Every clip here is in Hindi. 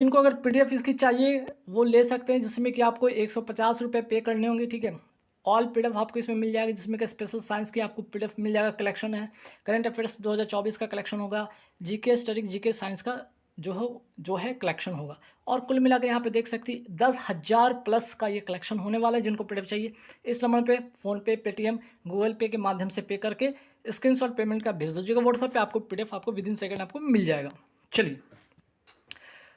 इनको अगर पीडीएफ इसकी चाहिए वो ले सकते हैं, जिसमें कि आपको 150 रुपये पे करने होंगे, ठीक है। ऑल पीडीएफ आपको इसमें मिल जाएगी, जिसमें कि स्पेशल साइंस की आपको पीडीएफ मिल जाएगा, कलेक्शन है, करंट अफेयर्स 2024 का कलेक्शन होगा, जीके स्टडी जीके साइंस का जो है कलेक्शन होगा। और कुल मिला के यहाँ पे देख सकती 10,000 प्लस का ये कलेक्शन होने वाला है। जिनको पीडीएफ चाहिए इस नंबर पे फ़ोनपे, पेटीएम, गूगल पे के माध्यम से पे करके स्क्रीनशॉट पेमेंट का भेज दीजिएगा व्हाट्सएप पे, आपको पीडीएफ आपको विद इन सेकंड आपको मिल जाएगा। चलिए,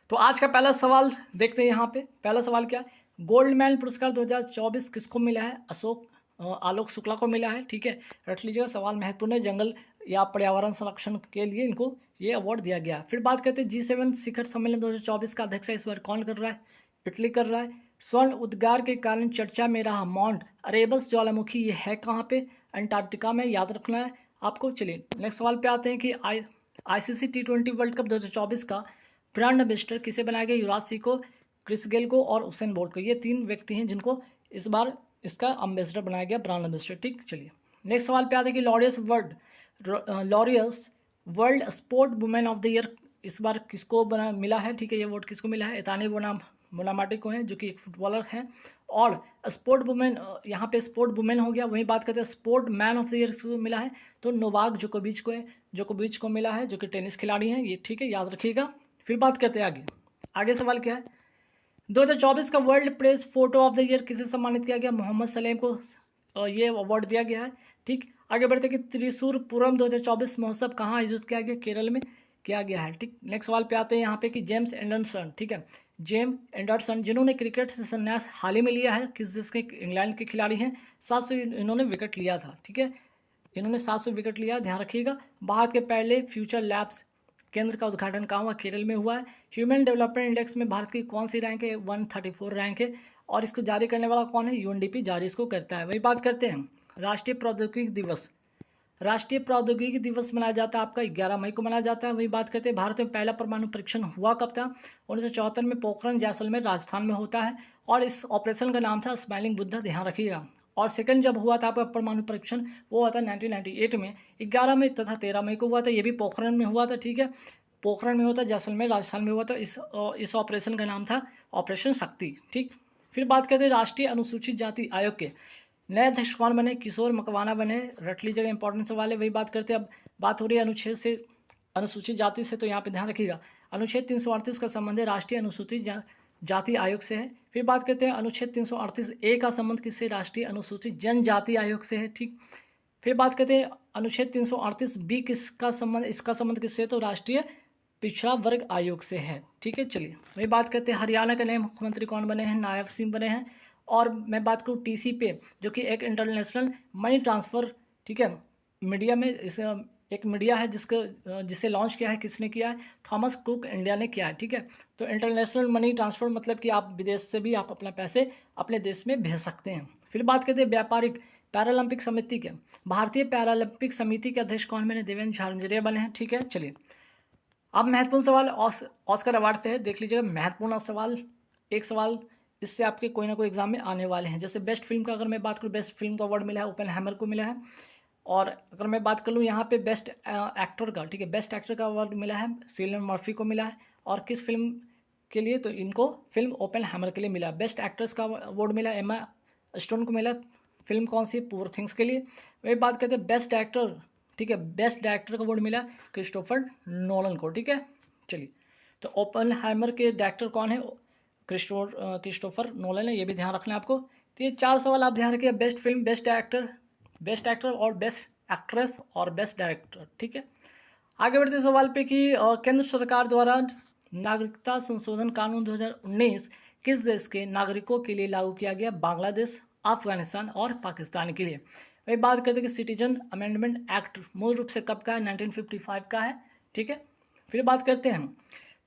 तो आज का पहला सवाल देखते हैं। यहाँ पे पहला सवाल क्या है, गोल्ड मेडल पुरस्कार 2024 किसको मिला है? आलोक शुक्ला को मिला है, ठीक है। रट लीजिएगा, सवाल महत्वपूर्ण है। जंगल या पर्यावरण संरक्षण के लिए इनको ये अवार्ड दिया गया है। फिर बात करते हैं G7 शिखर सम्मेलन 2024 का अध्यक्ष इस बार कौन कर रहा है? इटली कर रहा है। स्वर्ण उद्गार के कारण चर्चा में रहा माउंट अरेबस ज्वालामुखी ये है कहाँ पे? अंटार्कटिका में, याद रखना है आपको। चलिए नेक्स्ट सवाल पे आते हैं कि ICC T20 वर्ल्ड कप 2024 का ब्रांड एम्बेसडर किसे बनाया गया? युवराज सिंह को, क्रिस गेल को और उसेन बोल्ट को। ये 3 व्यक्ति हैं जिनको इस बार इसका एम्बेसडर बनाया गया, ब्रांड एम्बेसडर, ठीक। चलिए नेक्स्ट सवाल पे आते हैं कि Laureus world sport women of the year इस बार किसको मिला है? ठीक है, ये अवार्ड किसको मिला है? एतानी बोनामाटी को है, जो कि एक फुटबॉलर हैं। और स्पोर्ट वुमेन, यहाँ पे स्पोर्ट वुमेन हो गया। वहीं बात करते हैं sport man of the year किसको मिला है? तो नोवाक जोकोविच को है, जोकोविच को मिला है, जो कि टेनिस खिलाड़ी हैं ये, ठीक है, याद रखिएगा। फिर बात करते हैं आगे सवाल क्या है, 2024 का world press photo of the year किसे सम्मानित किया गया? मोहम्मद सलेम को ये अवार्ड दिया गया है, ठीक। आगे बढ़ते कि त्रिशूरपुरम 2024 महोत्सव कहाँ आयोजित किया गया? केरल में किया गया है, ठीक। नेक्स्ट सवाल पे आते हैं यहाँ पे कि जेम्स एंडरसन, ठीक है, जेम्स एंडरसन जिन्होंने क्रिकेट से संन्यास हाल ही में लिया है, किस देश के? इंग्लैंड के खिलाड़ी हैं। 700 इन्होंने विकेट लिया था, ठीक है, इन्होंने 700 विकेट लिया, ध्यान रखिएगा। भारत के पहले फ्यूचर लैब्स केंद्र का उद्घाटन कहाँ हुआ? केरल में हुआ है। ह्यूमन डेवलपमेंट इंडेक्स में भारत की कौन सी रैंक है? 134 रैंक है। और इसको जारी करने वाला कौन है? UNDP जारी इसको करता है। वही बात करते हैं राष्ट्रीय प्रौद्योगिकी दिवस। राष्ट्रीय प्रौद्योगिकी दिवस मनाया जाता है आपका 11 मई को मनाया जाता है। वही बात करते हैं भारत में पहला परमाणु परीक्षण हुआ कब था? 1974 में पोखरण जैसलमेर राजस्थान में होता है। और इस ऑपरेशन का नाम था स्माइलिंग बुद्धा, ध्यान रखिएगा। और सेकंड जब हुआ था आपका परमाणु परीक्षण वो हुआ था 1998 में, 11 मई तथा 13 मई को हुआ था। ये भी पोखरण में हुआ था, ठीक है, पोखरण में हुआ था, जैसलमेर राजस्थान में हुआ था। इस ऑपरेशन का नाम था ऑपरेशन शक्ति, ठीक। फिर बात करते हैं राष्ट्रीय अनुसूचित जाति आयोग के नए अध्यक्ष कौन बने? किशोर मकवाना बने, रट लीजिएगा, इंपॉर्टेंट सवाल है। वही बात करते हैं, अब बात हो रही है अनुच्छेद से, अनुसूचित जाति से, तो यहाँ पे ध्यान रखिएगा अनुच्छेद 338 का संबंध है राष्ट्रीय अनुसूचित जाति आयोग से है। फिर बात करते हैं अनुच्छेद 338A का संबंध किससे? राष्ट्रीय अनुसूचित जनजाति आयोग से है, ठीक। फिर बात करते हैं अनुच्छेद 338B किसका संबंध, इसका संबंध किससे? तो राष्ट्रीय पिछड़ा वर्ग आयोग से है, ठीक है। चलिए वही बात करते हैं हरियाणा के नए मुख्यमंत्री कौन बने हैं? नायब सिंह बने हैं। और मैं बात करूँ TC पे, जो कि एक इंटरनेशनल मनी ट्रांसफ़र, ठीक है, मीडिया में इस एक मीडिया है जिसे लॉन्च किया है, किसने किया है? थॉमस कुक इंडिया ने किया है, ठीक है। तो इंटरनेशनल मनी ट्रांसफ़र मतलब कि आप विदेश से भी आप अपना पैसे अपने देश में भेज सकते हैं। फिर बात करते हैं व्यापारिक पैरालंपिक समिति के, भारतीय पैरालंपिक समिति के अध्यक्ष कौन बने? देवेंद्र झांझरिया बने हैं, ठीक है। चलिए अब महत्वपूर्ण सवाल ऑस्कर अवार्ड से है, देख लीजिएगा, महत्वपूर्ण सवाल, एक सवाल इससे आपके कोई ना कोई एग्जाम में आने वाले हैं। जैसे बेस्ट फिल्म का अगर मैं बात करूँ, बेस्ट फिल्म का अवार्ड मिला है ओपेनहाइमर को मिला है। और अगर मैं बात कर लूँ यहाँ पे बेस्ट एक्टर का, ठीक है, बेस्ट एक्टर का अवार्ड मिला है सिलियन मर्फी को मिला है। और किस फिल्म के लिए? तो इनको फिल्म ओपेनहाइमर के लिए मिला। बेस्ट एक्ट्रेस का अवार्ड मिला एमा स्टोन को मिला, फिल्म कौन सी? पुअर थिंग्स के लिए। वही बात करते हैं बेस्ट एक्टर, ठीक है, बेस्ट डायरेक्टर का अवार्ड मिला क्रिस्टोफर नोलन को, ठीक है। चलिए तो ओपेनहाइमर के डायरेक्टर कौन है? क्रिस्टोफर नोलन है, ये भी ध्यान रखना है आपको। तो ये 4 सवाल आप ध्यान रखिए, बेस्ट फिल्म, बेस्ट एक्टर और बेस्ट एक्ट्रेस और बेस्ट डायरेक्टर, ठीक है। आगे बढ़ते सवाल पे कि केंद्र सरकार द्वारा नागरिकता संशोधन कानून 2019 किस देश के नागरिकों के लिए लागू किया गया? बांग्लादेश, अफगानिस्तान और पाकिस्तान के लिए। वही बात करते हैं कि सिटीजन अमेंडमेंट एक्ट मूल रूप से कब का है? 1955 का है, ठीक है। फिर बात करते हैं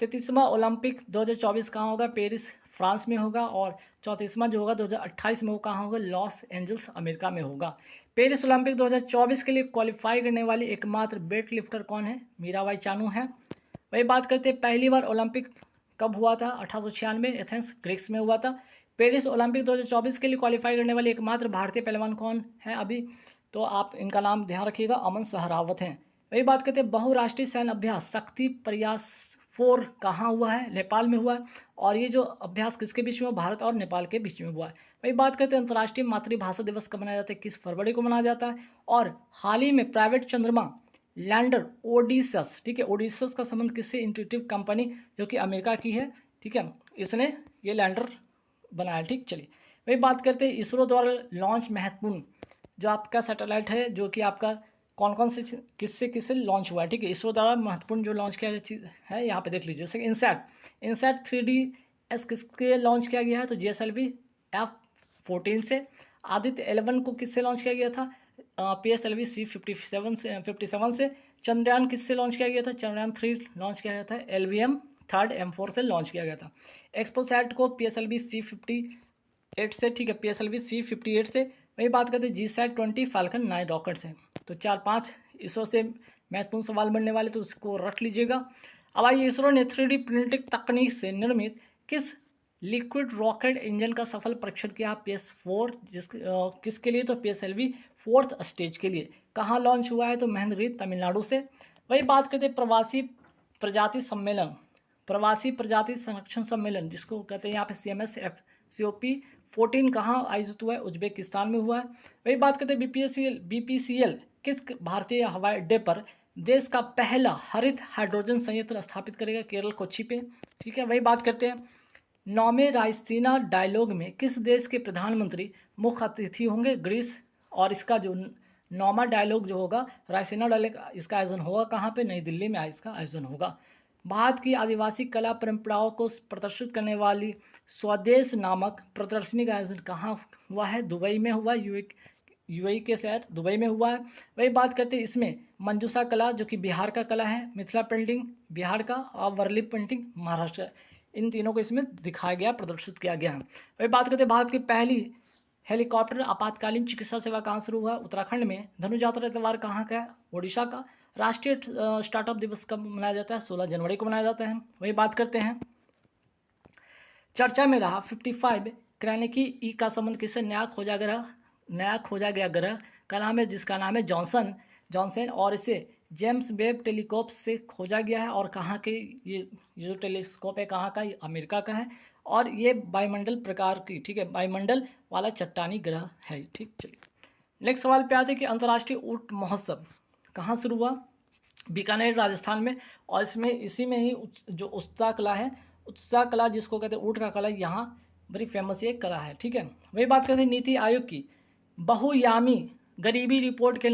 33वां ओलंपिक 2024 कहाँ होगा? पेरिस फ्रांस में होगा। और 34वां जो होगा 2028 में वो कहाँ होगा? लॉस एंजल्स अमेरिका में होगा। पेरिस ओलंपिक 2024 के लिए क्वालिफाई करने वाली एकमात्र वेट लिफ्टर कौन है? मीराबाई चानू है। वही बात करते हैं पहली बार ओलंपिक कब हुआ था? 1896 एथेंस ग्रीस में हुआ था। पेरिस ओलंपिक 2024 के लिए क्वालिफाई करने वाले एकमात्र भारतीय पहलवान कौन है अभी? तो आप इनका नाम ध्यान रखिएगा, अमन सहरावत हैं। वही बात करते हैं बहुराष्ट्रीय सैन्य अभ्यास शक्ति प्रयास 4 कहाँ हुआ है? नेपाल में हुआ है। और ये जो अभ्यास किसके बीच में हुआ? भारत और नेपाल के बीच में हुआ है। वही बात करते हैं अंतर्राष्ट्रीय मातृभाषा दिवस कब मनाया जाता है? किस फरवरी को मनाया जाता है? और हाल ही में प्राइवेट चंद्रमा लैंडर ओडिसस, ठीक है, ओडिसस का संबंध किससे? इंट्यूटिव कंपनी जो कि अमेरिका की है, ठीक है, इसने ये लैंडर बनाया। ठीक, चलिए वही बात करते हैं इसरो द्वारा लॉन्च महत्वपूर्ण जो आपका सैटेलाइट है, जो कि आपका कौन कौन से किससे किससे लॉन्च हुआ है। ठीक है, इसरो द्वारा महत्वपूर्ण जो लॉन्च किया चीज़ है यहाँ पे देख लीजिए, जैसे इनसैट 3DS किसके लॉन्च किया गया है? तो GSLV F-14 से। आदित्य 11 को किससे लॉन्च किया गया था? PSLV C-57 से। चंद्रयान किससे लॉन्च किया गया था? चंद्रयान 3 लॉन्च किया गया था LVM 3rd M4 से लॉन्च किया गया था। एक्सपोसैट को PSLV C-58 से, ठीक है, PSLV C-58 से। वही बात करते हैं GSAT 20 फाल्कन 9 रॉकेट से। तो 4-5 इसरो से महत्वपूर्ण सवाल बनने वाले, तो उसको रख लीजिएगा। अब आइए, इसरो ने 3D प्रिंटिंग तकनीक से निर्मित किस लिक्विड रॉकेट इंजन का सफल परीक्षण किया? PS4 किसके लिए? तो PSLV 4th स्टेज के लिए। कहाँ लॉन्च हुआ है? तो महेंद्रगिरी तमिलनाडु से। वही बात करते हैं प्रवासी प्रजाति संरक्षण सम्मेलन, जिसको कहते हैं यहाँ पे CMS COP14 कहाँ आयोजित हुआ है? उज्बेकिस्तान में हुआ है। वही बात करते हैं BPCL किस भारतीय हवाई अड्डे पर देश का पहला हरित हाइड्रोजन संयंत्र स्थापित करेगा? केरल कोच्चि पे। ठीक है, वही बात करते हैं 9वें रायसीना डायलॉग में किस देश के प्रधानमंत्री मुख्य अतिथि होंगे? ग्रीस। और इसका जो 9वां डायलॉग जो होगा रायसीना डायलॉग, इसका आयोजन होगा कहाँ पे? नई दिल्ली में इसका आयोजन होगा। भारत की आदिवासी कला परंपराओं को प्रदर्शित करने वाली स्वदेश नामक प्रदर्शनी का आयोजन कहाँ हुआ है? दुबई में हुआ। यूएई के शहर दुबई में हुआ है। वही बात करते हैं इसमें मंजूषा कला जो कि बिहार का कला है, मिथिला पेंटिंग बिहार का, और वर्ली पेंटिंग महाराष्ट्र, इन तीनों को इसमें दिखाया गया, प्रदर्शित किया गया है। वही बात करते हैं भारत की पहली हेलीकॉप्टर आपातकालीन चिकित्सा सेवा कहाँ शुरू हुआ? उत्तराखंड में। धनुजात्रा त्यौहार कहाँ का है? ओडिशा का। राष्ट्रीय स्टार्टअप दिवस कब मनाया जाता है? 16 जनवरी को मनाया जाता है। वही बात करते हैं चर्चा में रहा 55 क्रैनिकी ई का संबंध किससे? नया खोजा गया ग्रह का नाम है, जिसका नाम है जॉनसन, और इसे जेम्स वेब टेलीस्कोप से खोजा गया है। और कहाँ के ये जो टेलीस्कोप है कहाँ का? ये अमेरिका का है। और ये वायुमंडल प्रकार की, ठीक है, वायुमंडल वाला चट्टानी ग्रह है। ठीक, चलिए नेक्स्ट सवाल पे आते हैं कि अंतर्राष्ट्रीय ऊंट महोत्सव कहाँ शुरू हुआ? बीकानेर राजस्थान में। और इसमें इसी में ही जो उत्साह कला है, उत्साह कला जिसको कहते हैं ऊँट का कला, यहाँ बड़ी फेमस ये कला है। ठीक है, वही बात करते हैं नीति आयोग की बहुयामी गरीबी रिपोर्ट के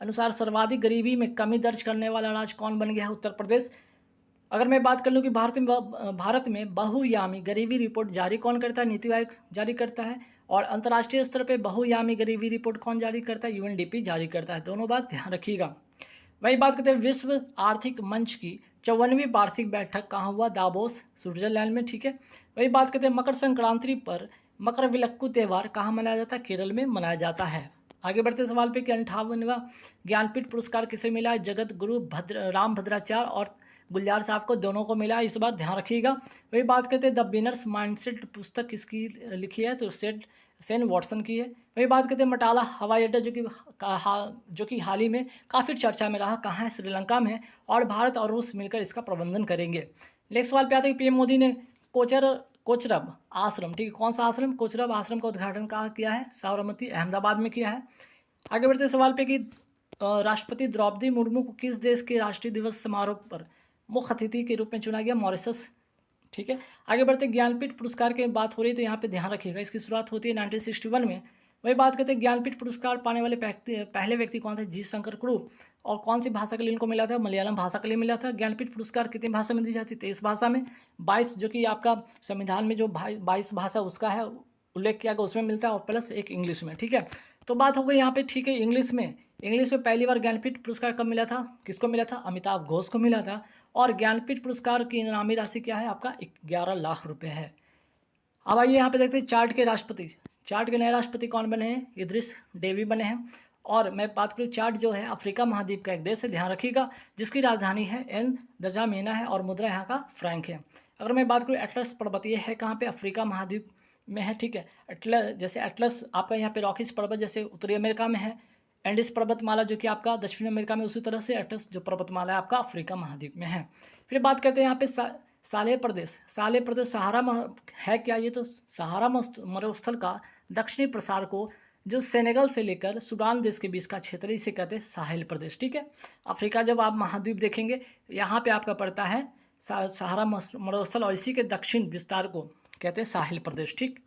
अनुसार सर्वाधिक गरीबी में कमी दर्ज करने वाला राज्य कौन बन गया है? उत्तर प्रदेश। अगर मैं बात कर लूँ कि भारत में बहुयामी गरीबी रिपोर्ट जारी कौन करता है? नीति आयोग जारी करता है। और अंतर्राष्ट्रीय स्तर पे बहुयामी गरीबी रिपोर्ट कौन जारी करता है? UNDP जारी करता है। दोनों बात ध्यान रखिएगा। वही बात करते हैं विश्व आर्थिक मंच की 54वीं वार्षिक बैठक कहाँ हुआ? दावोस, स्विट्जरलैंड में। ठीक है, वही बात करते हैं मकर संक्रांति पर मकर विलक्कू त्यौहार कहाँ मनाया जाता है? केरल में मनाया जाता है। आगे बढ़ते सवाल पे कि 58वां ज्ञानपीठ पुरस्कार किसे मिला है? जगत गुरु राम भद्राचार्य और गुलजार साहब को, दोनों को मिला है, इस बार ध्यान रखिएगा। वही बात करते हैं द बिनर्स माइंडसेट पुस्तक किसकी लिखी है? तो सेन वॉटसन की है। वही बात करते हैं मटाला हवाई अड्डा जो कि हाल ही में काफ़ी चर्चा में रहा, कहाँ है? श्रीलंका में। और भारत और रूस मिलकर इसका प्रबंधन करेंगे। नेक्स्ट सवाल पे आते हैं कि PM मोदी ने कोचरब आश्रम, ठीक है, कौन सा आश्रम? कोचरब आश्रम का उद्घाटन कहाँ किया है? साबरमती अहमदाबाद में किया है। आगे बढ़ते सवाल पे कि राष्ट्रपति द्रौपदी मुर्मू को किस देश के राष्ट्रीय दिवस समारोह पर मुख्य अतिथि के रूप में चुना गया? मॉरिशस। ठीक है, आगे बढ़ते ज्ञानपीठ पुरस्कार की बात हो रही है, तो यहाँ पे ध्यान रखिएगा इसकी शुरुआत होती है 1961 में। वही बात करते हैं ज्ञानपीठ पुरस्कार पाने वाले पहले व्यक्ति कौन थे? जी शंकर कुरु। और कौन सी भाषा के लिए इनको मिला था? मलयालम भाषा के लिए मिला था। ज्ञानपीठ पुरस्कार कितनी भाषा में दी जाती है? 23 भाषा में। 22 जो कि आपका संविधान में जो 22 भाषा उसका है उल्लेख किया गया, उसमें मिलता है, और प्लस एक इंग्लिश में। ठीक है, तो बात हो गई यहाँ पे, ठीक है, इंग्लिश में पहली बार ज्ञानपीठ पुरस्कार कब मिला था? किसको मिला था? अमिताभ घोष को मिला था। और ज्ञानपीठ पुरस्कार की इनामी राशि क्या है? आपका 11 लाख रुपए है। अब आइए यहाँ पे देखते हैं चार्ट के नए राष्ट्रपति कौन बने हैं? इद्रिस डेवी बने हैं। और मैं बात करूँ, चार्ट जो है अफ्रीका महाद्वीप का एक देश है, ध्यान रखिएगा, जिसकी राजधानी है दजामेना है और मुद्रा यहाँ का फ्रैंक है। अगर मैं बात करूँ एटलस पर्वत, ये है कहाँ पे? अफ्रीका महाद्वीप में है। ठीक है, एटलस आपका यहाँ पे रॉकीज पर्वत जैसे उत्तरी अमेरिका में है। एंडीज पर्वतमाला जो कि आपका दक्षिण अमेरिका में, उसी तरह से एटलस जो पर्वतमाला है आपका अफ्रीका महाद्वीप में है। फिर बात करते हैं यहाँ पे सालेह प्रदेश। सालेह प्रदेश सहारा है क्या? ये तो सहारा मरुस्थल का दक्षिणी प्रसार को जो सेनेगल से लेकर सूडान देश के बीच का क्षेत्र, इसे कहते हैं साहेल प्रदेश। ठीक है, अफ्रीका जब आप महाद्वीप देखेंगे यहाँ पे आपका पड़ता है सहारा मरुस्थल, और इसी के दक्षिण विस्तार को कहते हैं साहेल प्रदेश। ठीक,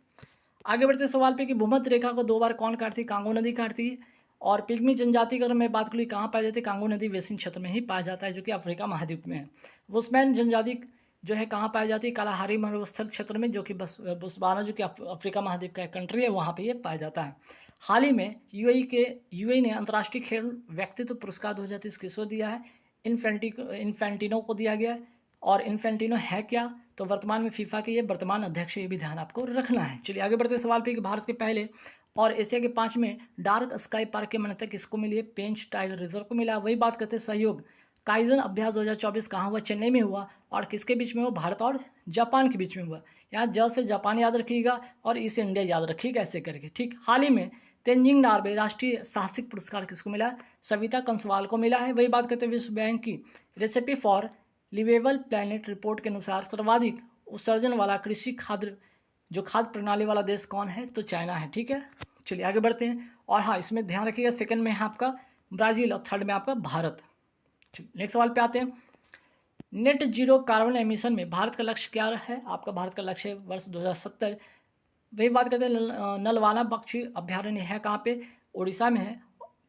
आगे बढ़ते सवाल पे कि भूमध्य रेखा को 2 बार कौन काटती है? कांगो नदी काटती है। और पिग्मी जनजाति की अगर मैं बात करूँ कहाँ पाई जाती है? कांगो नदी बेसिन क्षेत्र में ही पाया जाता है, जो कि अफ्रीका महाद्वीप में है। वुस्मैन जनजाति जो है कहाँ पाई जाती है? कालाहारी मरुस्थल क्षेत्र में, जो कि बोत्सवाना जो कि अफ्रीका महाद्वीप का एक कंट्री है, वहाँ पे ये पाया जाता है। हाल ही में यूएई ने अंतर्राष्ट्रीय खेल व्यक्तित्व पुरस्कार 2023 किसको दिया है? इन्फेंटिनो को दिया गया है। और इन्फेंटिनो है क्या? तो वर्तमान में फीफा के ये वर्तमान अध्यक्ष, ये भी ध्यान आपको रखना है। चलिए आगे बढ़ते सवाल पे कि भारत के पहले और एशिया के 5वें डार्क स्काई पार्क की मान्यता किसको मिली है? पेंच टाइगर रिजर्व को मिला। वही बात करते हैं सहयोग काइजन अभ्यास 2024 कहाँ हुआ? चेन्नई में हुआ। और किसके बीच में हुआ? भारत और जापान के बीच में हुआ। यहाँ ज से जापान याद रखिएगा और ई से इंडिया याद रखिएगा, ऐसे करके। ठीक, हाल ही में तेंजिंग नार्वे राष्ट्रीय साहसिक पुरस्कार किसको मिला है? सविता कंसवाल को मिला है। वही बात करते हैं विश्व बैंक की recipe for livable planet report के अनुसार सर्वाधिक उत्सर्जन वाला कृषि खाद्य प्रणाली वाला देश कौन है? तो चाइना है। ठीक है, चलिए आगे बढ़ते हैं। और हाँ, इसमें ध्यान रखिएगा सेकंड में है आपका ब्राज़ील और थर्ड में आपका भारत। नेक्स्ट सवाल पे आते हैं। नेट जीरो कार्बन एमिशन में भारत का लक्ष्य क्या है? आपका भारत का लक्ष्य है वर्ष 2070। वही बात करते हैं नलवाना पक्षी अभ्यारण्य है कहाँ पे? उड़ीसा में है।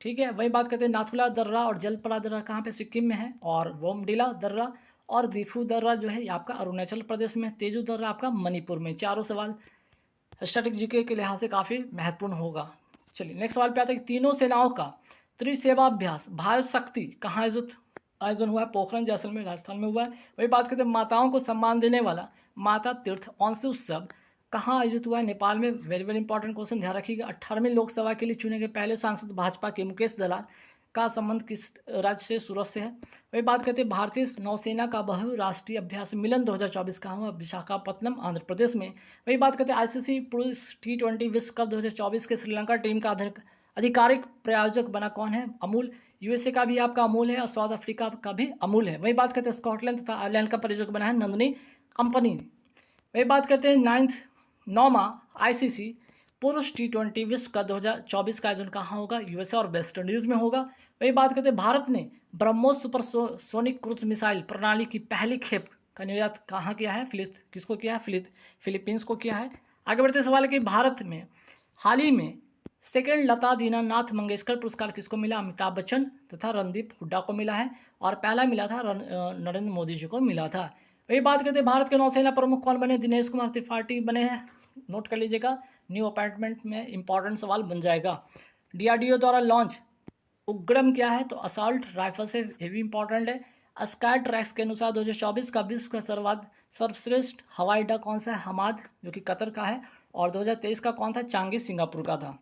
ठीक है, वही बात करते हैं नाथुला दर्रा और जलपरा दर्रा कहाँ पे? सिक्किम में है। और वोमडिला दर्रा और दीफू दर्रा जो है ये आपका अरुणाचल प्रदेश में। तेजू दर्रा आपका मणिपुर में। चारों सवाल स्टैटिक जीके के लिहाज से काफ़ी महत्वपूर्ण होगा। चलिए नेक्स्ट सवाल पे आते हैं। तीनों सेनाओं का त्रिसेवाभ्यास भारत शक्ति कहाँ आयोजन हुआ है? पोखरण जैसलमेर राजस्थान में हुआ है। वही बात करते हैं माताओं को सम्मान देने वाला माता तीर्थ औंसी उत्सव कहाँ आयोजित हुआ है? नेपाल में। वेरी वेरी इंपॉर्टेंट क्वेश्चन, ध्यान रखिएगा। 18वीं लोकसभा के लिए चुने गए पहले सांसद भाजपा के मुकेश दलाल का संबंध किस राज्य से? सूरत से है। वही बात करते हैं भारतीय नौसेना का बहुराष्ट्रीय अभ्यास मिलन 2024 कहाँ हुआ? विशाखापत्तनम आंध्र प्रदेश में। वही बात करते हैं आईसीसी पुरुष T20 विश्व कप 2024 के श्रीलंका टीम का आधिकारिक प्रायोजक बना कौन है? अमूल। यूएसए का भी आपका अमूल है और साउथ अफ्रीका का भी अमूल है। वही बात करते हैं स्कॉटलैंड तथा आयरलैंड का प्रायोजक बना है नंदनी कंपनी। वही बात करते हैं 9वां आईसीसी पुरुष T20 विश्व का 2024 का आयोजन कहाँ होगा? यूएसए और वेस्ट इंडीज़ में होगा। वही बात करते हैं भारत ने ब्रह्मोस सुपरसोनिक क्रूज मिसाइल प्रणाली की पहली खेप का निर्यात कहाँ किया है? किसको किया है? फिलीपींस को किया है। आगे बढ़ते सवाल है कि भारत में हाल ही में सेकेंड लता दीनानाथ मंगेशकर पुरस्कार किसको मिला? अमिताभ बच्चन तथा रणदीप हुड्डा को मिला है। और पहला मिला था नरेंद्र मोदी जी को मिला था। वही बात करते हैं भारत के नौसेना प्रमुख कौन बने? दिनेश कुमार त्रिपाठी बने हैं। नोट कर लीजिएगा, न्यू अपॉइंटमेंट में इंपॉर्टेंट सवाल बन जाएगा। डीआरडीओ द्वारा लॉन्च उग्रम क्या है? तो असॉल्ट राइफल से, ये भी इंपॉर्टेंट है। स्काई ट्रैक्स के अनुसार 2024 का विश्व का सर्वश्रेष्ठ हवाई अड्डा कौन सा है? हमाद, जो कि कतर का है। और 2023 का कौन था? चांगी सिंगापुर का था।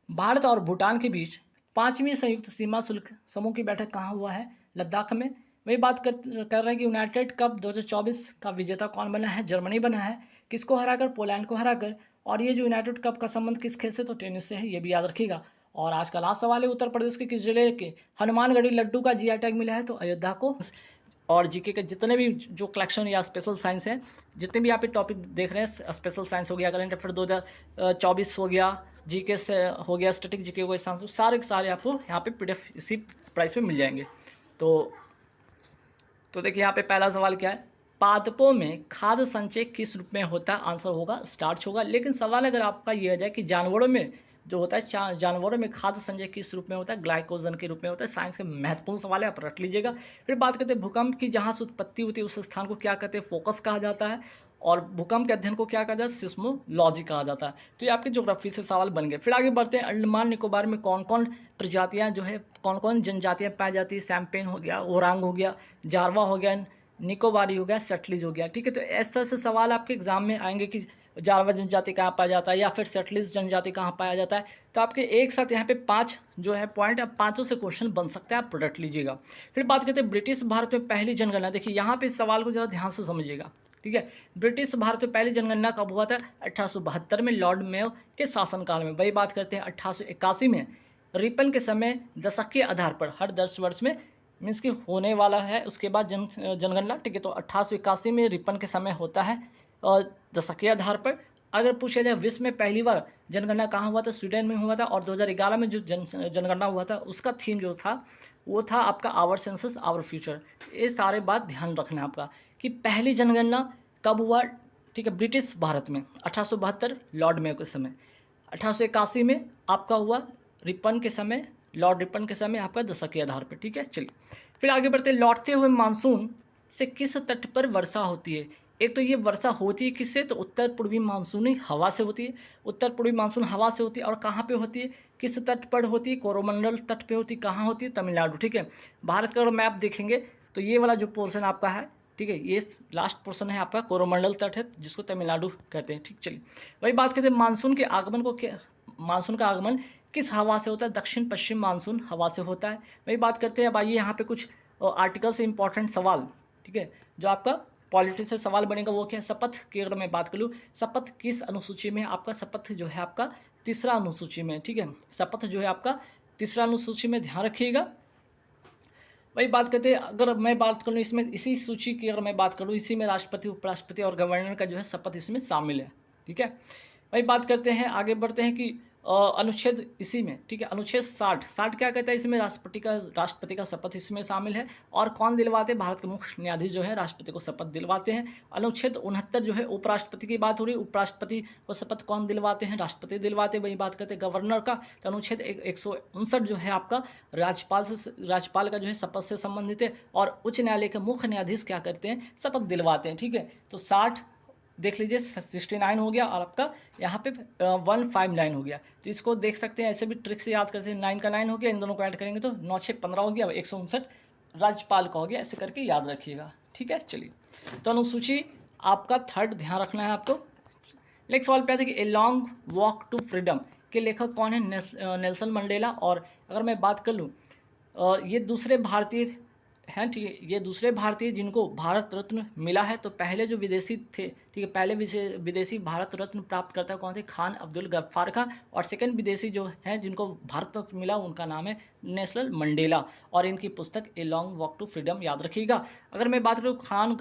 भारत और भूटान के बीच 5वीं संयुक्त सीमा शुल्क समूह की बैठक कहाँ हुआ है? लद्दाख में। वही बात कर रहे हैं कि यूनाइटेड कप 2024 का विजेता कौन बना है? जर्मनी बना है। किसको हराकर? पोलैंड को हराकर। और ये जो यूनाइटेड कप का संबंध किस खेल से? तो टेनिस से है, ये भी याद रखिएगा। और आज का लास्ट सवाल है उत्तर प्रदेश के किस जिले के हनुमानगढ़ी लड्डू का जीआई टैग मिला है? तो अयोध्या को। और जीके के जितने भी जो कलेक्शन या स्पेशल साइंस हैं, जितने भी आप टॉपिक देख रहे हैं, स्पेशल साइंस हो गया, करंट अफेयर 2024 हो गया, जीके से हो गया, स्टैटिक जीके को सारे के सारे आपको यहाँ पे PDF इसी प्राइस पे मिल जाएंगे। तो देखिए यहाँ पे पहला सवाल क्या है? पादपों में खाद्य संचय किस रूप में होता है? आंसर होगा स्टार्च होगा। लेकिन सवाल अगर आपका ये आ जाए कि जानवरों में जो होता है, जानवरों में खाद्य संचय किस रूप में होता है? ग्लाइकोजन के रूप में होता है। साइंस के महत्वपूर्ण सवाल है, आप रख लीजिएगा। फिर बात करते हैं भूकंप की जहाँ से उत्पत्ति होती है उस स्थान को क्या कहते हैं? फोकस कहा जाता है। और भूकंप के अध्ययन को क्या कहा जाता है? सिस्मोलॉजी कहा जाता है। तो ये आपके ज्योग्राफी से सवाल बन गए। फिर आगे बढ़ते हैं। अंडमान निकोबार में कौन कौन प्रजातियाँ जो है, कौन कौन जनजातियाँ पाई जाती है? सैम्पेन हो गया, ओरांग हो गया, जारवा हो गया, निकोबारी हो गया, सेटलिज हो गया। ठीक है, तो इस तरह से सवाल आपके एग्जाम में आएंगे कि जारवा जनजाति कहाँ पाया जाता है या फिर सेटलिज जनजाति कहाँ पाया जाता है। तो आपके एक साथ यहाँ पे 5 जो है पॉइंट, अब 5 से क्वेश्चन बन सकता है, आप रट लीजिएगा। फिर बात करते हैं ब्रिटिश भारत में पहली जनगणना। देखिए यहाँ पे इस सवाल को जरा ध्यान से समझिएगा। ठीक है, ब्रिटिश भारत में पहली जनगणना कब हुआ था? 1872 में लॉर्ड मेयो के शासनकाल में। वही बात करते हैं 1881 में रिपन के समय दशक के आधार पर हर 10 वर्ष में मीन्स कि होने वाला है। उसके बाद जनगणना, ठीक है। तो 1881 में रिपन के समय होता है और दशक के आधार पर। अगर पूछा जाए विश्व में पहली बार जनगणना कहाँ हुआ था, स्वीडन में हुआ था। और 2011 में जो जनगणना हुआ था उसका थीम जो था वो था आपका आवर सेंसस आवर फ्यूचर। ये सारे बात ध्यान रखना है आपका कि पहली जनगणना कब हुआ, ठीक है। ब्रिटिश भारत में 1872 लॉर्ड मेयो के समय। 1881 में आपका हुआ रिपन के समय, लॉर्ड रिपन के समय आपका दशक के आधार पर, ठीक है। चलिए फिर आगे बढ़ते। लौटते हुए मानसून से किस तट पर वर्षा होती है। एक तो ये वर्षा होती है किससे, तो उत्तर पूर्वी मानसूनी हवा से होती है। उत्तर पूर्वी मानसून हवा से होती है और कहाँ पे होती है, किस तट पर होती है, कोरोमंडल तट पे होती है। कहाँ होती है, तमिलनाडु, ठीक है। भारत का अगर मैप देखेंगे तो ये वाला जो पोर्शन आपका है, ठीक है, ये लास्ट पोर्शन है आपका कोरोमंडल तट है जिसको तमिलनाडु कहते हैं, ठीक। चलिए वही बात करते हैं मानसून के आगमन को, मानसून का आगमन किस हवा से होता है, दक्षिण पश्चिम मानसून हवा से होता है। वही बात करते हैं। अब आइए यहाँ पे कुछ आर्टिकल से इंपॉर्टेंट सवाल, ठीक है, जो आपका पॉलिटी से सवाल बनेगा वो क्या है। शपथ की अगर मैं बात करूँ, शपथ किस अनुसूची में है आपका, शपथ जो है आपका तीसरा अनुसूची में, ठीक है। शपथ जो है आपका तीसरा अनुसूची में, ध्यान रखिएगा। वही बात करते हैं। अगर मैं बात करूँ इसमें, इसी सूची की अगर मैं बात करूँ, इसी में राष्ट्रपति, उपराष्ट्रपति और गवर्नर का जो है शपथ इसमें शामिल है, ठीक है। वही बात करते हैं, आगे बढ़ते हैं कि अनुच्छेद इसी में, ठीक है, अनुच्छेद 60 क्या कहता है, इसमें राष्ट्रपति का शपथ इसमें शामिल है। और कौन दिलवाते हैं, भारत के मुख्य न्यायाधीश जो है राष्ट्रपति को शपथ दिलवाते हैं। अनुच्छेद 69 जो है उपराष्ट्रपति की बात हो रही है। उपराष्ट्रपति को शपथ कौन दिलवाते हैं, राष्ट्रपति दिलवाते हैं। वही बात करते हैं गवर्नर का, तो अनुच्छेद 159 जो है आपका राज्यपाल का जो है शपथ से संबंधित है। और उच्च न्यायालय के मुख्य न्यायाधीश क्या करते हैं, शपथ दिलवाते हैं, ठीक है। तो 60 देख लीजिए, 69 हो गया और आपका यहाँ पे 159 हो गया। तो इसको देख सकते हैं, ऐसे भी ट्रिक से याद करते हैं। 9 का 9 हो गया, इन दोनों को ऐड करेंगे तो 9 6 15 हो गया, 159 राज्यपाल का हो गया। ऐसे करके याद रखिएगा, ठीक है। चलिए तो अनुसूची आपका थर्ड ध्यान रखना है आपको। नेक्स्ट सवाल पे आते हैं कि a long walk to freedom के लेखक कौन है, नेल्सन मंडेला। और अगर मैं बात कर लूँ, ये दूसरे भारतीय हैं, ठीक है, ये दूसरे भारतीय जिनको भारत रत्न मिला है। तो पहले जो विदेशी थे, ठीक है, पहले विदेशी भारत रत्न प्राप्त करता कौन थे, खान अब्दुल गफ्फार खान। और सेकंड विदेशी जो हैं जिनको भारत रत्न मिला उनका नाम है नेल्सन मंडेला। और इनकी पुस्तक a long walk to freedom याद रखिएगा। अगर मैं बात करूँ खान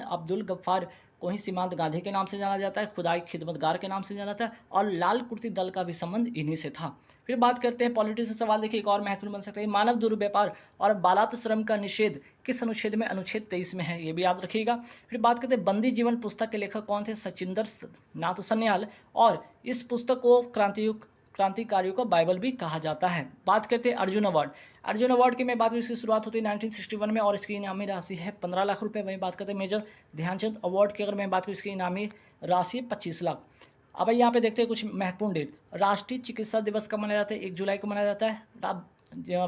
अब्दुल गफ्फार को ही सीमांत गांधी के नाम से जाना जाता है, खुदाई खिदमतगार के नाम से जाना जाता है। और लाल कुर्ती दल का भी संबंध इन्हीं से था। फिर बात करते हैं पॉलिटी से सवाल, देखिए एक और महत्वपूर्ण बन सकता है। मानव दुर्व्यापार और बालात श्रम का निषेध किस अनुच्छेद में, अनुच्छेद 23 में है, ये भी याद रखिएगा। फिर बात करते हैं बंदी जीवन पुस्तक के लेखक कौन थे, सचिंदर नाथ सन्याल। और इस पुस्तक को क्रांतिकारियों का बाइबल भी कहा जाता है। बात करते हैं अर्जुन अवार्ड की मैं बात करूँ, इसकी शुरुआत होती है 1961 में और इसकी इनामी राशि है 15 लाख रुपए। वहीं बात करते हैं मेजर ध्यानचंद अवार्ड की अगर मैं बात करूँ, इसकी इनामी राशि है 25 लाख। अब यहाँ पे देखते हैं कुछ महत्वपूर्ण डेट। राष्ट्रीय चिकित्सा दिवस कब मनाया जाता है, 1 जुलाई को मनाया जाता है।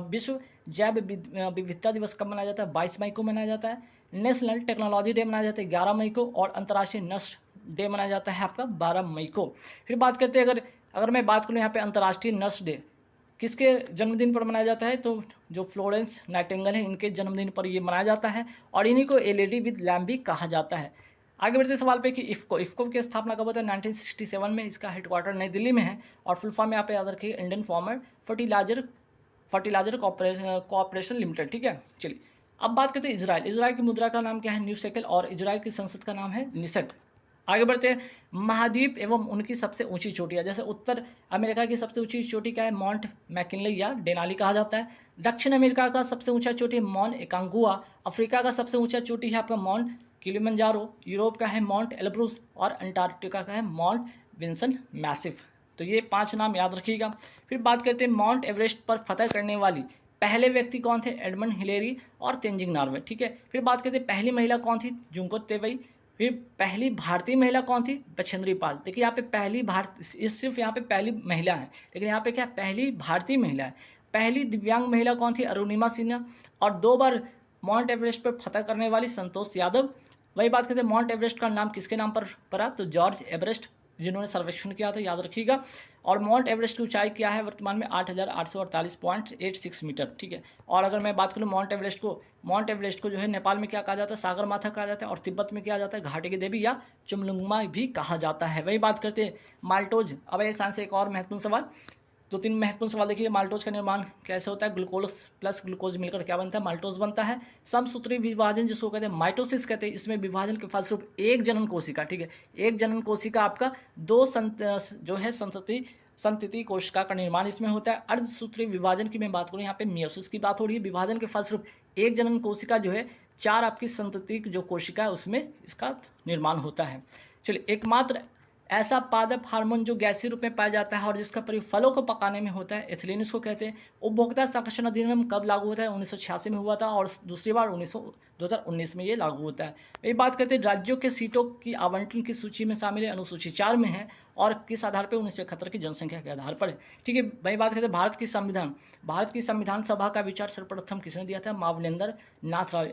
विश्व जैव विविधता दिवस कब मनाया जाता है, 22 मई को मनाया जाता है। नेशनल टेक्नोलॉजी डे मनाया जाता है 11 मई को। और अंतर्राष्ट्रीय नर्स डे मनाया जाता है आपका 12 मई को। फिर बात करते हैं, अगर मैं बात करूँ यहाँ पे अंतर्राष्ट्रीय नर्स डे किसके जन्मदिन पर मनाया जाता है, तो जो फ्लोरेंस नाइटिंगेल है इनके जन्मदिन पर ये मनाया जाता है। और इन्हीं को ए लेडी विद लैम्प भी कहा जाता है। आगे बढ़ते सवाल पे कि इफ़को की स्थापना कब होता है, 1967 में। इसका हेडक्वार्टर नई दिल्ली में है। और फुल फॉर्म यहाँ पे याद रखिए, Indian Farmer Fertiliser Corporation Limited, ठीक है। चलिए अब बात करते हैं इजराइल की मुद्रा का नाम क्या है, न्यू शेकल। और इजराइल की संसद का नाम है निसेट। आगे बढ़ते हैं, महाद्वीप एवं उनकी सबसे ऊंची चोटियाँ। जैसे उत्तर अमेरिका की सबसे ऊंची चोटी क्या है, माउंट मैकिनले या डेनाली कहा जाता है। दक्षिण अमेरिका का सबसे ऊंचा चोटी माउंट एकांगुआ। अफ्रीका का सबसे ऊंचा चोटी है आपका माउंट किलिमंजारो। यूरोप का है माउंट एल्ब्रूस। और अंटार्कटिका का है माउंट विंसन मैसिव। तो ये 5 नाम याद रखिएगा। फिर बात करते हैं माउंट एवरेस्ट पर फतह करने वाली पहले व्यक्ति कौन थे, एडमंड हिलेरी और तेंजिंग नॉर्वे, ठीक है। फिर बात करते हैं पहली महिला कौन थी, जुंको तेवई। फिर पहली भारतीय महिला कौन थी, बछेंद्री पाल। देखिए यहाँ पे सिर्फ यहाँ पे पहली महिला है, लेकिन यहाँ पे क्या पहली भारतीय महिला है। पहली दिव्यांग महिला कौन थी, अरुणिमा सिन्हा। और 2 बार माउंट एवरेस्ट पर फतह करने वाली संतोष यादव। वही बात करते हैं माउंट एवरेस्ट का नाम किसके नाम पर पड़ा, तो जॉर्ज एवरेस्ट जिन्होंने सर्वेक्षण किया था, याद रखिएगा। और माउंट एवरेस्ट की ऊंचाई क्या है वर्तमान में, 8,848.86 मीटर, ठीक है। और अगर मैं बात करूँ माउंट एवरेस्ट को जो है नेपाल में क्या कहा जाता है, सागर माथा कहा जाता है। और तिब्बत में क्या जाता है, घाटी की देवी या चुमलुंगमा भी कहा जाता है। वही बात करते हैं माल्टोज। अब ये साइंस से एक और महत्वपूर्ण सवाल, दो तीन महत्वपूर्ण सवाल देखिए, माल्टोज का निर्माण कैसे होता है, ग्लूकोज प्लस ग्लूकोज मिलकर क्या बनता है, माल्टोज बनता है। समसूत्री विभाजन जिसको कहते हैं माइटोसिस कहते हैं, इसमें विभाजन के फलस्वरूप एक जनन कोशिका, ठीक है, एक जनन कोशिका आपका दो जो है संतति कोशिका का निर्माण इसमें होता है। अर्धसूत्री विभाजन की मैं बात करूँ, यहाँ पे मियोसिस की बात हो रही है। विभाजन के फलस्वरूप एक जनन कोशिका जो है चार आपकी संतति जो कोशिका है उसमें इसका निर्माण होता है। चलिए, एकमात्र ऐसा पादप हार्मोन जो गैसीय रूप में पाया जाता है और जिसका प्रयोग फलों को पकाने में होता है, एथिलीन इसको कहते हैं। उपभोक्ता संरक्षण अधिनियम कब लागू होता है, 1986 में हुआ था और दूसरी बार 2019 में ये लागू होता है। ये बात करते हैं राज्यों के सीटों की आवंटन की सूची में शामिल है, अनुसूची 4 में है और किस आधार पर, 1971 की जनसंख्या के आधार पर है। ठीक है, वही बात करते हैं भारत की संविधान सभा का विचार सर्वप्रथम किसने दिया था, मावलेंद्र नाथ राव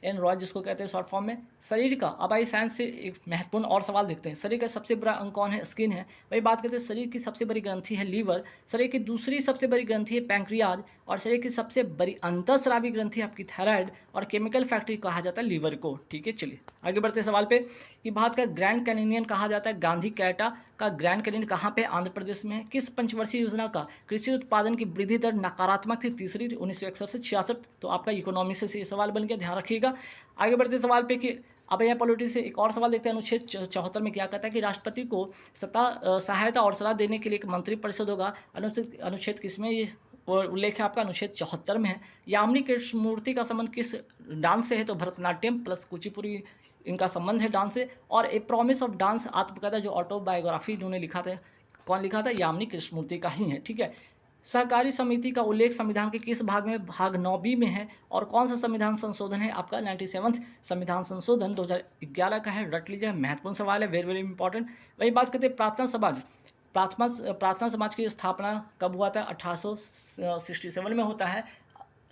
एन रॉय जिसको कहते हैं शॉर्ट फॉर्म में। शरीर का, अब आई साइंस से एक महत्वपूर्ण और सवाल देखते हैं, शरीर का सबसे बड़ा अंग कौन है, स्किन है। वही बात करते हैं शरीर की सबसे बड़ी ग्रंथि है लीवर, शरीर की दूसरी सबसे बड़ी ग्रंथि है पैंक्रियाज और शरीर की सबसे बड़ी अंतःस्रावी ग्रंथि आपकी थायराइड और केमिकल फैक्ट्री कहा जाता है लीवर को। ठीक है, चलिए आगे बढ़ते हैं सवाल पे कि भारत का ग्रैंड कैनियन कहा जाता है, गांधी कैटा का ग्रैंड कैनियन कहाँ पे, आंध्र प्रदेश में है। किस पंचवर्षीय योजना का कृषि उत्पादन की वृद्धि दर नकारात्मक थी, तीसरी 1961 से 66, तो आपका इकोनॉमी से ये सवाल बन गया, ध्यान रखिएगा। आगे बढ़ते सवाल पे कि अब यहाँ पॉलिटी से एक और सवाल देखते हैं, अनुच्छेद 74 में क्या कहता है कि राष्ट्रपति को सहायता और सलाह देने के लिए एक मंत्रिपरिषद होगा। अनुच्छेद किसमें ये उल्लेख है आपका, अनुच्छेद 74 में है। यामिनी कृष्णमूर्ति का संबंध किस डांस से है, तो भरतनाट्यम प्लस कुचिपुड़ी इनका संबंध है डांस से। और ए प्रॉमिस ऑफ डांस आत्मकथा जो ऑटोबायोग्राफी जिन्होंने लिखा था, कौन लिखा था, यामिनी कृष्णमूर्ति का ही है। ठीक है, सहकारी समिति का उल्लेख संविधान के किस भाग में, भाग 9B में है। और कौन सा संविधान संशोधन है आपका, 97वां संविधान संशोधन 2011 का है, रट लीजिए, महत्वपूर्ण सवाल है, वेरी वेरी इंपॉर्टेंट। वही बात करते हैं प्रार्थना समाज की स्थापना कब हुआ था, 1867 में होता है।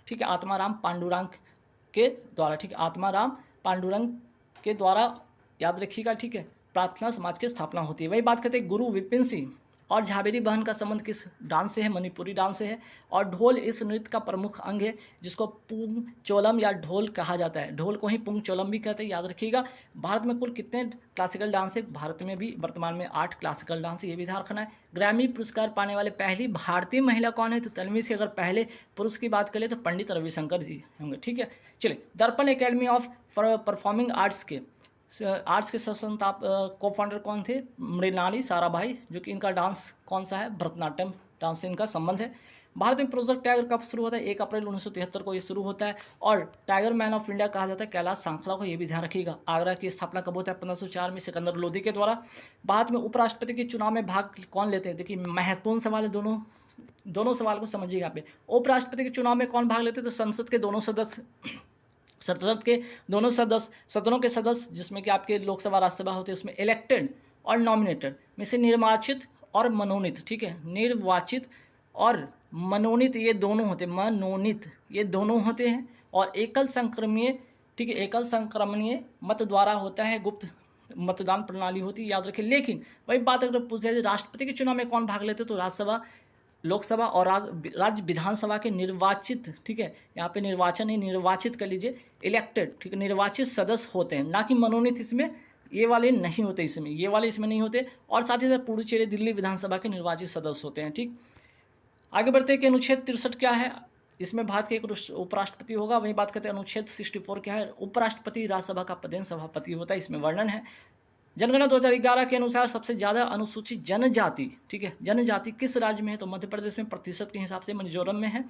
ठीक है, आत्माराम पांडुरंग के द्वारा, ठीक है, आत्माराम पांडुरंग के द्वारा, याद रखिएगा। ठीक है, प्रार्थना समाज की स्थापना होती है। वही बात करते हैं गुरु विपिन सिंह और झावेरी बहन का संबंध किस डांस से है, मणिपुरी डांस से है। और ढोल इस नृत्य का प्रमुख अंग है जिसको पुंग चोलम या ढोल कहा जाता है, ढोल को ही पुंग चोलम भी कहते हैं, याद रखिएगा। भारत में कुल कितने क्लासिकल डांस है, भारत में भी वर्तमान में 8 क्लासिकल डांस है, ये भी ध्यान रखना है। ग्रैमी पुरस्कार पाने वाले पहली भारतीय महिला कौन है, तो तन्वी से अगर पहले पुरुष की बात करें तो पंडित रविशंकर जी होंगे। ठीक है, चलिए, दर्पण एकेडमी ऑफ परफॉर्मिंग आर्ट्स के संस्थापक को फाउंडर कौन थे, मृणाली साराभाई, जो कि इनका डांस कौन सा है, भरतनाट्यम डांस से इनका संबंध है। भारत में प्रोजेक्ट टाइगर कब शुरू होता है, 1 अप्रैल 1973 को ये शुरू होता है। और टाइगर मैन ऑफ इंडिया कहा जाता है कैलाश सांखला को, ये भी ध्यान रखिएगा। आगरा की स्थापना कब होता है, 1504 में सिकंदर लोदी के द्वारा। भारत में उपराष्ट्रपति के चुनाव में भाग कौन लेते हैं, देखिए महत्वपूर्ण सवाल है, दोनों सवाल को समझिएगा यहाँ पे। उपराष्ट्रपति के चुनाव में कौन भाग लेते हैं, तो संसद के दोनों सदस्य, सदनों के सदस्य जिसमें कि आपके लोकसभा राज्यसभा होते हैं, उसमें इलेक्टेड और नॉमिनेटेड में से निर्वाचित और मनोनीत। ठीक है, निर्वाचित और मनोनीत ये दोनों होते हैं। और एकल संक्रमणीय, ठीक है, एकल संक्रमणीय मत द्वारा होता है, गुप्त मतदान प्रणाली होती है, याद रखें। लेकिन वही बात अगर पूछा जाए राष्ट्रपति के चुनाव में कौन भाग लेते, तो राज्यसभा, लोकसभा और राज्य विधानसभा के निर्वाचित, ठीक है, यहाँ पे निर्वाचन है, निर्वाचित कर लीजिए, इलेक्टेड, ठीक है, निर्वाचित सदस्य होते हैं, ना कि मनोनीत। इसमें ये वाले नहीं होते, ये वाले इसमें नहीं होते। और साथ ही साथ पुडुचेरी दिल्ली विधानसभा के निर्वाचित सदस्य होते हैं। ठीक, आगे बढ़ते हैं कि अनुच्छेद 63 क्या है, इसमें भारत के एक उपराष्ट्रपति होगा। वही बात करते हैं अनुच्छेद 64 क्या है, उपराष्ट्रपति राज्यसभा का पदेन सभापति होता है, इसमें वर्णन है। जनगणना 2011 के अनुसार सबसे ज़्यादा अनुसूचित जनजाति, ठीक है, जनजाति किस राज्य में है, तो मध्य प्रदेश में, प्रतिशत के हिसाब से मिजोरम में है।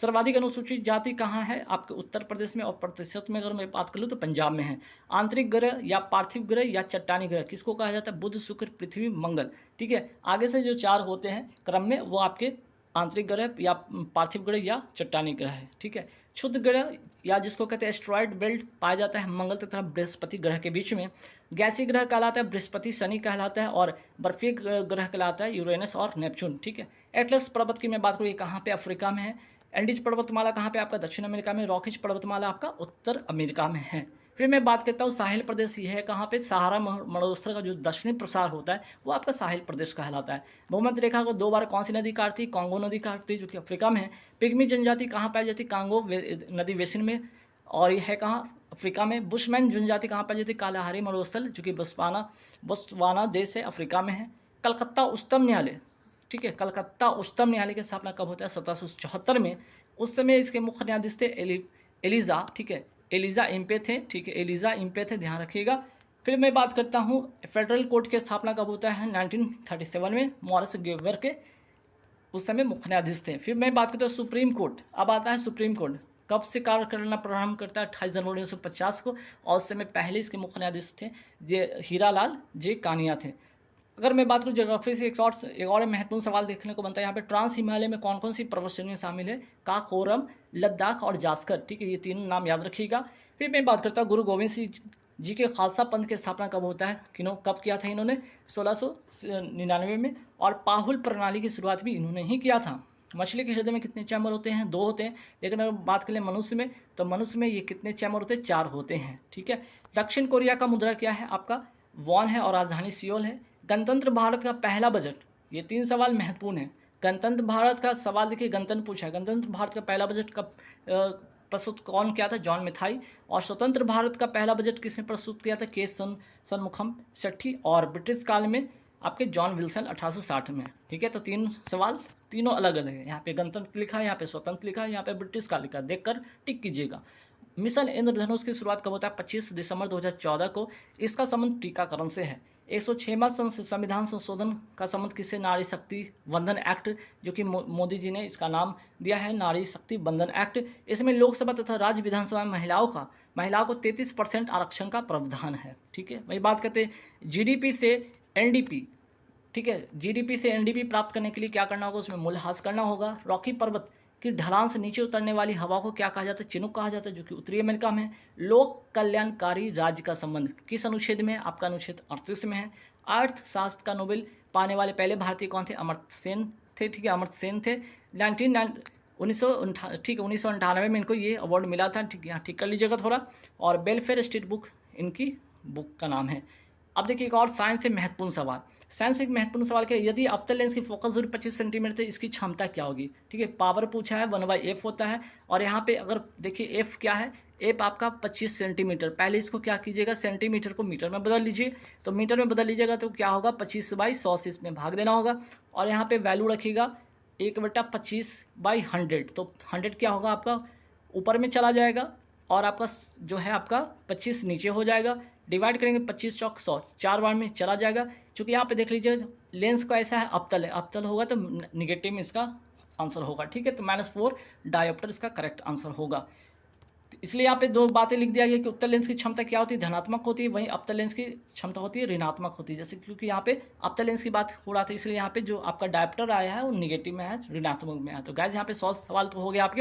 सर्वाधिक अनुसूचित जाति कहाँ है, आपके उत्तर प्रदेश में, और प्रतिशत में अगर मैं बात कर लूँ तो पंजाब में है। आंतरिक ग्रह या पार्थिव ग्रह या चट्टानी ग्रह किसको कहा जाता है, बुध, शुक्र, पृथ्वी, मंगल। ठीक है, आगे से जो 4 होते हैं क्रम में, वो आपके आंतरिक ग्रह या पार्थिव ग्रह या चट्टानी ग्रह है। ठीक है, क्षुद्र ग्रह या जिसको कहते हैं एस्ट्रॉयड बेल्ट पाया जाता है मंगल तथा बृहस्पति ग्रह के बीच में। गैसीय ग्रह कहलाता है बृहस्पति, शनि कहलाता है, और बर्फीय ग्रह कहलाता है यूरेनस और नेपच्यून। ठीक है, एटलस पर्वत की मैं बात करूँ, ये कहाँ पे, अफ्रीका में है। एंडीज पर्वतमाला कहाँ पे, आपका दक्षिण अमेरिका में। रॉकीज पर्वतमाला आपका उत्तर अमेरिका में है। फिर मैं बात करता हूँ साहिल प्रदेश, ये है कहाँ पे, सहारा मरुस्थल का जो दक्षिणी प्रसार होता है वो आपका साहिल प्रदेश कहलाता है। भूमध्य रेखा को 2 बार कौन सी नदी काटती, कांगो नदी काटती, जो कि अफ्रीका में है। पिग्मी जनजाति कहाँ पाई जाती, कांगो नदी बेसिन में, और यह है कहाँ, अफ्रीका में। बुशमैन जनजाति कहाँ पाई जाती, कालाहारी मरुस्थल, जो कि बोत्सवाना देश है, अफ्रीका में है। कलकत्ता उच्चतम न्यायालय ठीक है। कलकत्ता उच्चतम न्यायालय की स्थापना कब होता है? 1774 में। उस समय इसके मुख्य न्यायाधीश थे एलिजा, ठीक है, एलिजा इम्पे थे, ठीक है, एलिजा इम्पे थे, ध्यान रखिएगा। फिर मैं बात करता हूँ फेडरल कोर्ट की स्थापना कब होता है? 1937 में, मॉरिस गेवर के उस समय मुख्य न्यायाधीश थे। फिर मैं बात करता हूँ सुप्रीम कोर्ट। अब आता है सुप्रीम कोर्ट कब से कार्य करना प्रारंभ करता है? 28 जनवरी 1950 को, और उस समय पहले इसके मुख्य न्यायाधीश थे हीरालाल जे कानिया थे। अगर मैं बात करूँ ज्योग्राफी से एक और महत्वपूर्ण सवाल देखने को बनता है यहाँ पे, ट्रांस हिमालय में कौन कौन सी पर्वत श्रेणियाँ शामिल है? काराकोरम, लद्दाख और जास्कर, ठीक है, ये तीनों नाम याद रखिएगा। फिर मैं बात करता हूँ गुरु गोविंद सिंह जी के खालसा पंथ की स्थापना कब होता है? कब किया था इन्होंने? 1699 में। और पाहुल प्रणाली की शुरुआत भी इन्होंने ही किया था। मछली के हृदय में कितने चैम्बर होते हैं? 2 होते हैं। लेकिन अगर बात करें मनुष्य में, तो मनुष्य में ये कितने चैम्बर होते हैं? 4 होते हैं, ठीक है। दक्षिण कोरिया का मुद्रा क्या है? आपका वॉन है और राजधानी सियोल है। गणतंत्र भारत का पहला बजट, ये 3 सवाल महत्वपूर्ण है। गणतंत्र भारत का सवाल देखिए, गणतंत्र पूछा है, गणतंत्र भारत का पहला बजट कब प्रस्तुत कौन किया था? जॉन मिथाई। और स्वतंत्र भारत का पहला बजट किसने प्रस्तुत किया था? के सनमुखम सेट्टी। और ब्रिटिश काल में आपके जॉन विल्सन 1860 में, ठीक है। तो 3 सवाल, तीनों अलग अलग है। यहाँ पे गणतंत्र लिखा है, यहाँ पे स्वतंत्र लिखा है, यहाँ पे ब्रिटिश का लिखा है, देखकर टिक कीजिएगा। मिशन इंद्रधनुष की शुरुआत कब होता है? 25 दिसंबर 2014 को। इसका संबंध टीकाकरण से है। 106वां संविधान संशोधन का संबंध किससे? नारी शक्ति वंदन एक्ट, जो कि मोदी जी ने इसका नाम दिया है नारी शक्ति वंदन एक्ट। इसमें लोकसभा तथा राज्य विधानसभा में महिलाओं को 33% आरक्षण का प्रावधान है, ठीक है। वही बात करते हैं जीडीपी से एनडीपी, ठीक है, जीडीपी से एनडीपी प्राप्त करने के लिए क्या करना होगा? उसमें मूल्यह्रास करना होगा। रॉकी पर्वत कि ढलान से नीचे उतरने वाली हवा को क्या कहा जाता है? चिनूक कहा जाता है, जो कि उत्तरी अमेरिका में है। लोक कल्याणकारी राज्य का संबंध किस अनुच्छेद में है? आपका अनुच्छेद 38 में है। अर्थशास्त्र का नोबेल पाने वाले पहले भारतीय कौन थे? अमर्त्य सेन थे, ठीक है, अमर्त्य सेन थे। 1998 में इनको ये अवार्ड मिला था, ठीक, यहाँ ठीक कर लीजिएगा थोड़ा। और वेलफेयर स्टेट बुक इनकी बुक का नाम है। अब देखिए एक और साइंस से महत्वपूर्ण सवाल। साइंस से एक महत्वपूर्ण सवाल क्या है? यदि अवतल लेंस की फोकस दूरी 25 सेंटीमीटर है, इसकी क्षमता क्या होगी? ठीक है, पावर पूछा है, 1/f होता है। और यहाँ पे अगर देखिए f क्या है? f आपका 25 सेंटीमीटर। पहले इसको क्या कीजिएगा? सेंटीमीटर को मीटर में बदल लीजिए। तो मीटर में बदल लीजिएगा तो क्या होगा? 25/100 से इसमें भाग देना होगा। और यहाँ पे वैल्यू रखिएगा 1/25/100। तो 100 क्या होगा? आपका ऊपर में चला जाएगा और आपका जो है आपका 25 नीचे हो जाएगा। डिवाइड करेंगे 25 चौक 100, 4 बार में चला जाएगा। चूँकि यहाँ पे देख लीजिए लेंस का ऐसा है, अवतल है, अवतल होगा तो निगेटिव में इसका आंसर होगा, ठीक है। तो -4 डायोप्टर इसका करेक्ट आंसर होगा। इसलिए यहाँ पे 2 बातें लिख दिया गया कि उत्तल लेंस की क्षमता क्या होती है? धनात्मक होती है। वहीं अवतल लेंस की क्षमता होती है ऋणात्मक होती है। जैसे क्योंकि यहाँ पे अवतल लेंस की बात हो रहा था, इसलिए यहाँ पे जो आपका डायोप्टर आया है वो निगेटिव में है, ऋणात्मक में है। तो गाइस यहाँ पे 100 सवाल तो हो गया आपके।